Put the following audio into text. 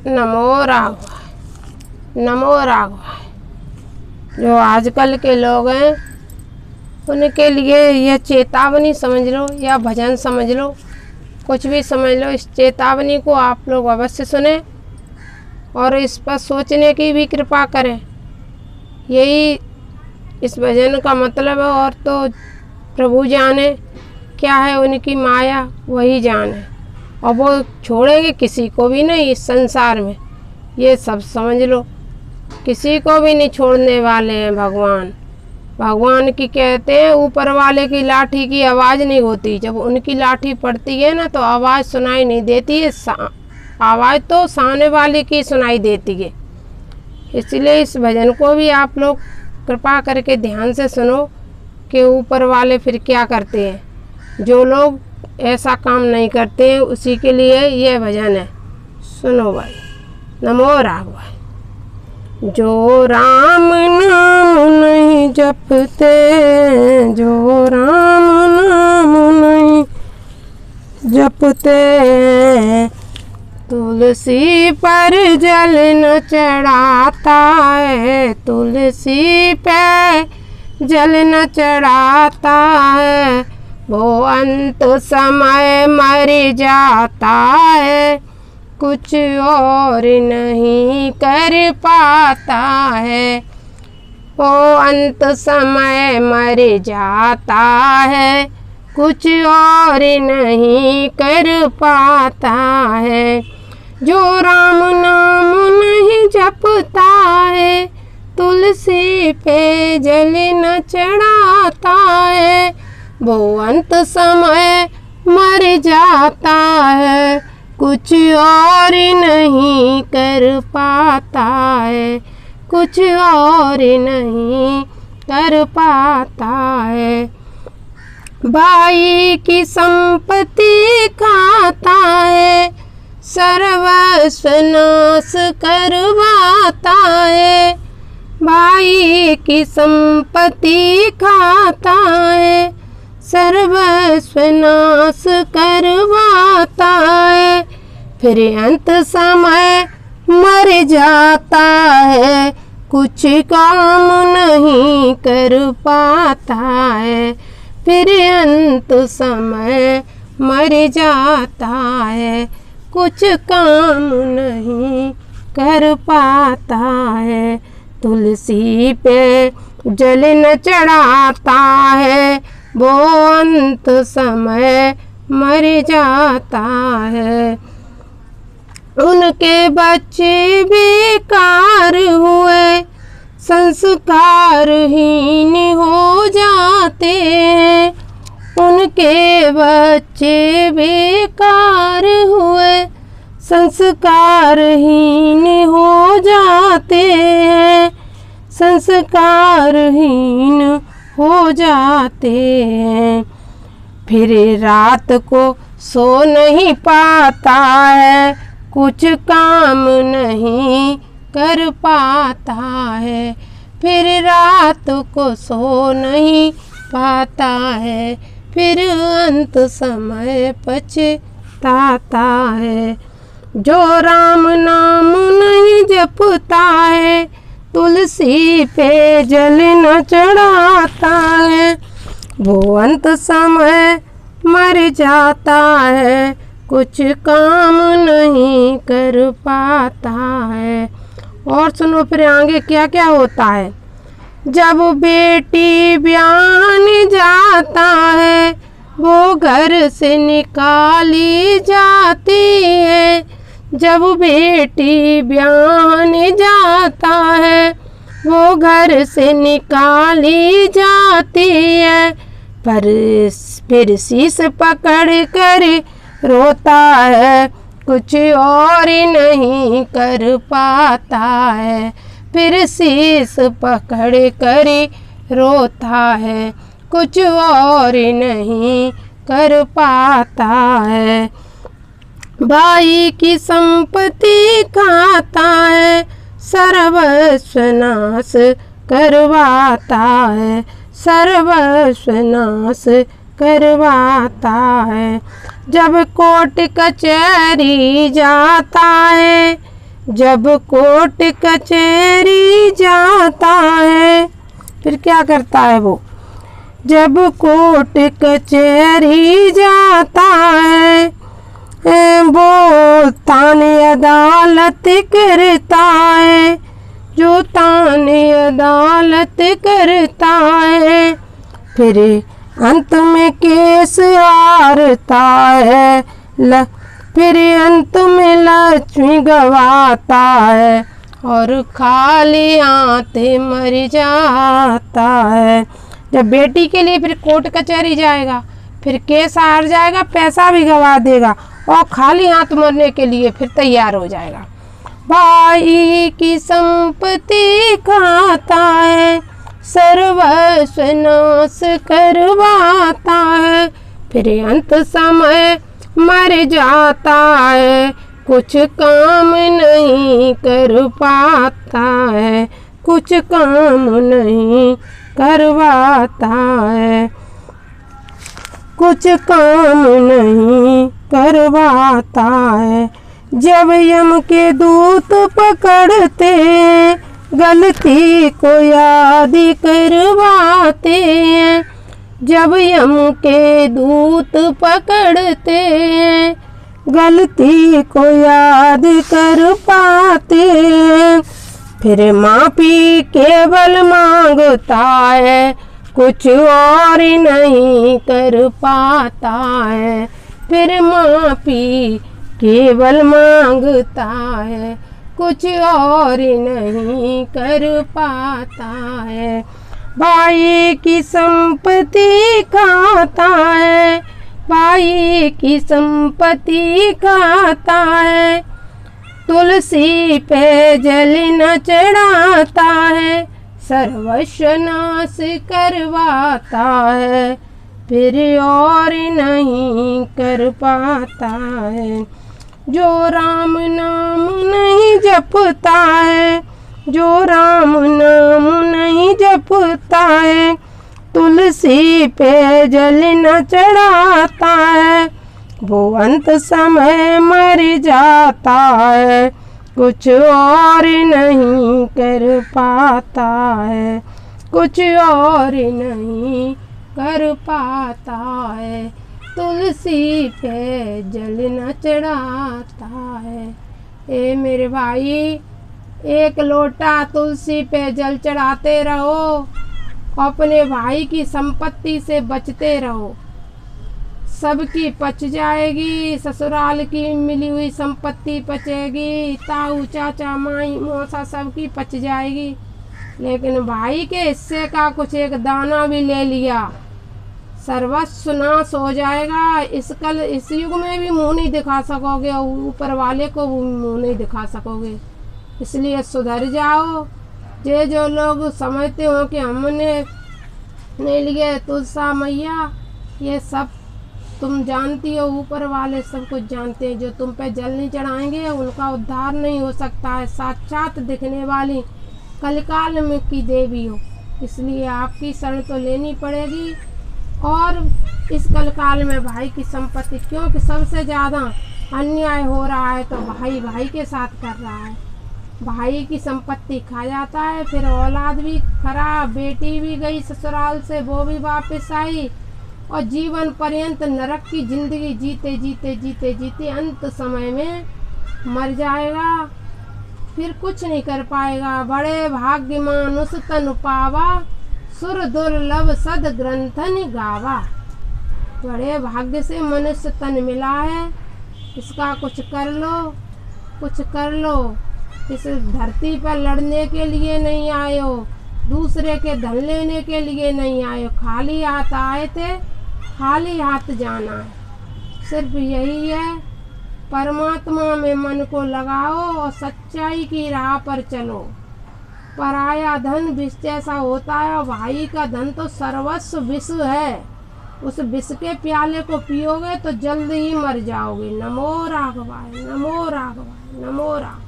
नमो राघवाय, नमो राघवाय। जो आजकल के लोग हैं उनके लिए यह चेतावनी समझ लो या भजन समझ लो, कुछ भी समझ लो, इस चेतावनी को आप लोग अवश्य सुने और इस पर सोचने की भी कृपा करें। यही इस भजन का मतलब है। और तो प्रभु जाने क्या है, उनकी माया वही जाने, और वो छोड़ेंगे किसी को भी नहीं इस संसार में। ये सब समझ लो, किसी को भी नहीं छोड़ने वाले हैं भगवान। भगवान की कहते हैं ऊपर वाले की लाठी की आवाज़ नहीं होती, जब उनकी लाठी पड़ती है ना तो आवाज़ सुनाई नहीं देती है, आवाज़ तो सामने वाले की सुनाई देती है। इसलिए इस भजन को भी आप लोग कृपा करके ध्यान से सुनो कि ऊपर वाले फिर क्या करते हैं। जो लोग ऐसा काम नहीं करते हैं उसी के लिए यह भजन है। सुनो भाई। नमो राघवाय। जो राम नाम नहीं जपते, जो राम नाम नहीं जपते, तुलसी पर जल न चढ़ाता है, तुलसी पे जल न चढ़ाता है, वो अंत समय मर जाता है, कुछ और नहीं कर पाता है। वो अंत समय मर जाता है, कुछ और नहीं कर पाता है। जो राम नाम नहीं जपता है, तुलसी पे जल न चढ़ाता है, वो अंत समय मर जाता है, कुछ और नहीं कर पाता है, कुछ और नहीं कर पाता है। भाई की संपत्ति खाता है, सर्वस्व नाश करवाता है, भाई की संपत्ति खाता है, सर्वस्व नाश करवाता है, फिर अंत समय मर जाता है, कुछ काम नहीं कर पाता है, फिर अंत समय मर जाता है, कुछ काम नहीं कर पाता है। तुलसी पे जल न चढ़ाता है, वो अंत समय मर जाता है। उनके बच्चे बेकार हुए, संस्कारहीन हो जाते हैं, उनके बच्चे बेकार हुए, संस्कारहीन हो जाते हैं, संस्कारहीन हो जाते हैं। फिर रात को सो नहीं पाता है, कुछ काम नहीं कर पाता है, फिर रात को सो नहीं पाता है, फिर अंत समय पछताता है। जो राम नाम नहीं जपता है, तुलसी पे जल न चढ़ाता है, वो अंत समय मर जाता है, कुछ काम नहीं कर पाता है। और सुनो फिर आगे क्या क्या होता है। जब बेटी ब्याहने जाता है, वो घर से निकाली जाती है, जब बेटी ब्याहने जाता है, वो घर से निकाली जाती है, पर फिर शीश पकड़ कर रोता है, कुछ और नहीं कर पाता है, फिर शीश पकड़ कर रोता है, कुछ और नहीं कर पाता है। भाई की संपत्ति खाता है, सर्वस्व नाश करवाता है, सर्वस्व नाश करवाता है। जब कोर्ट कचहरी जाता है, जब कोर्ट कचहरी जाता है, फिर क्या करता है वो, जब कोर्ट कचहरी जाता है वो ताने अदालत करता है, जो ताने अदालत करता है, फिर अंत में केस हारता है, फिर अंत में लक्ष्मी गवाता है और खाली हाथे मर जाता है। जब बेटी के लिए फिर कोर्ट कचहरी जाएगा, फिर केस हार जाएगा, पैसा भी गवा देगा और खाली हाथ मरने के लिए फिर तैयार हो जाएगा। भाई की संपत्ति खाता है, सर्वस्व नाश करवाता है, फिर अंत समय मर जाता है, कुछ काम नहीं कर पाता है, कुछ काम नहीं करवाता है, कुछ काम नहीं करवाता है। जब यम के दूत पकड़ते गलती को याद करवाते हैं, जब यम के दूत पकड़ते गलती को याद कर पाते हैं, फिर माफी केवल मांगता है, कुछ और नहीं कर पाता है, फिर माफी केवल मांगता है, कुछ और नहीं कर पाता है। भाई की संपत्ति खाता है, भाई की संपत्ति खाता है, तुलसी पे जल न चढ़ाता है, सर्वस्व नाश करवाता है, फिर और नहीं कर पाता है। जो राम नाम नहीं जपता है, जो राम नाम नहीं जपता है, तुलसी पे जल न चढ़ाता है, वो अंत समय मर जाता है, कुछ और नहीं कर पाता है, कुछ और नहीं कर पाता है, तुलसी पे जल न चढ़ाता है। ए मेरे भाई, एक लोटा तुलसी पे जल चढ़ाते रहो, अपने भाई की संपत्ति से बचते रहो, सबकी पच जाएगी, ससुराल की मिली हुई संपत्ति पचेगी, ताऊ चाचा माई मौसा सबकी पच जाएगी, लेकिन भाई के हिस्से का कुछ एक दाना भी ले लिया, सर्वस्व नाश हो जाएगा। इस युग में भी मुंह नहीं दिखा सकोगे, ऊपर वाले को भी मुंह नहीं दिखा सकोगे, इसलिए सुधर जाओ। जो लोग समझते हो कि हमने नहीं लिए तुलसा मैया, ये सब तुम जानती हो, ऊपर वाले सब कुछ जानते हैं। जो तुम पे जल नहीं चढ़ाएंगे उनका उद्धार नहीं हो सकता है। साक्षात दिखने वाली कलिकाल में की देवी हो, इसलिए आपकी शरण तो लेनी पड़ेगी। और इस कलिकाल में भाई की संपत्ति, क्योंकि सबसे ज़्यादा अन्याय हो रहा है तो भाई भाई के साथ कर रहा है, भाई की संपत्ति खा जाता है, फिर औलाद भी खराब, बेटी भी गई ससुराल से, वो भी वापस आई, और जीवन पर्यंत नरक की जिंदगी जीते जीते जीते जीते अंत समय में मर जाएगा, फिर कुछ नहीं कर पाएगा। बड़े भाग्य मानुष तन पावा, सुर दुर्लभ सद ग्रंथन गावा। बड़े भाग्य से मनुष्य तन मिला है, इसका कुछ कर लो, कुछ कर लो। इस धरती पर लड़ने के लिए नहीं आए हो, दूसरे के धन लेने के लिए नहीं आए हो, खाली हाथ आए थे, खाली हाथ जाना है। सिर्फ यही है, परमात्मा में मन को लगाओ और सच्चाई की राह पर चलो। पराया धन विष जैसा होता है, और भाई का धन तो सर्वस्व विष है। उस विष के प्याले को पियोगे तो जल्द ही मर जाओगे। नमो राघवाय, नमो राघवाय, नमो राघवाय।